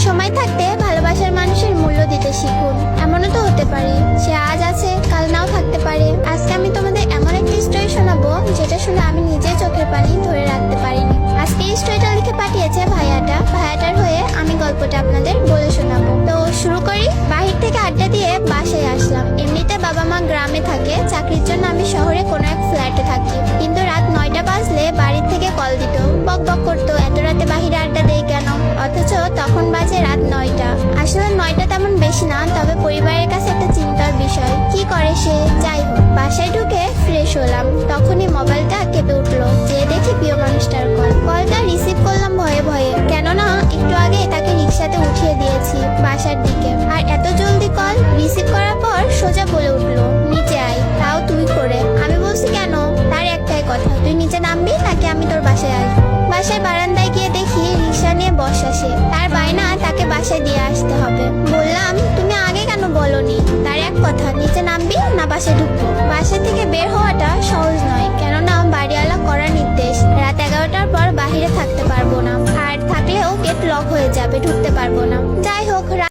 সময় থাকতে ভালোবাসার মানুষের মূল্য দিতে শিখুন। এমনও তো হতে পারে সে আজ আছে কাল নাও থাকতে পারে। আজকে আমি তোমাদের এমন একটি স্টোরি শোনাবো যেটা শুনে আমি নিজে চোখের পানি ধরে রাখতে পারিনি। আজকে এই স্টোরিটা লিখে পাঠিয়েছে ভাইয়াটার হয়ে আমি গল্পটা আপনাদের বলে শোনাবো। তো শুরু করি। বাহির থেকে আড্ডা দিয়ে বাসায় আসলাম। এমনিতে বাবা মা গ্রামে থাকে, চাকরির জন্য আমি শহরে কোনো এক ফ্ল্যাটে থাকি। কিন্তু রাত 9টা বাজলে বাড়ির থেকে কল দিত, বক বক করতো এত রাতে বাহিরে আড্ডা দেই কেন, অথচ তখন বাজে রাত 9টা। আসলে 9টা তেমন বেশি না, তবে পরিবারের কাছে একটা চিন্তার বিষয়। কি করে সে? যাই হোক, বাসায় ঢুকে ফ্রেশ হলাম, তখনই মোবাইলটা কেঁপে উঠলো। যে দেখি প্রিয় মানুষটার কল। কলটা রিসিভ করলাম ভয়ে ভয়ে, কেননা একটু আগে তাকে রিক্সাতে উঠিয়ে দিয়েছি বাসার দিকে। আর এত জলদি কল রিসিভ করার পর সোজা বলে উঠলো, নিচে আয়, তাও তুই করে। আমি বলছি কেন? তার একটাই কথা, তুই নিচে নামবি নাকি আমি তোর বাসায় আসবো। বাসায় বারান্দায় গিয়ে দেখি রিক্সা নিয়ে বসা সে। তার বায়না তাকে বাসায় দিয়ে আসতে হবে। বললাম, তুমি আগে কেন বলনি? তার এক কথা, নিচে নামবি না বাসায় ঢুকবো। বাসা থেকে বের হওয়াটা সহজ নয়, কেননা বাড়িওয়ালা করা নির্দেশ, রাত 11টার পর বাহিরে থাকতে পারবো না, আর থাকলেও গেট লক হয়ে যাবে, ঢুকতে পারবো না। যাই হোক,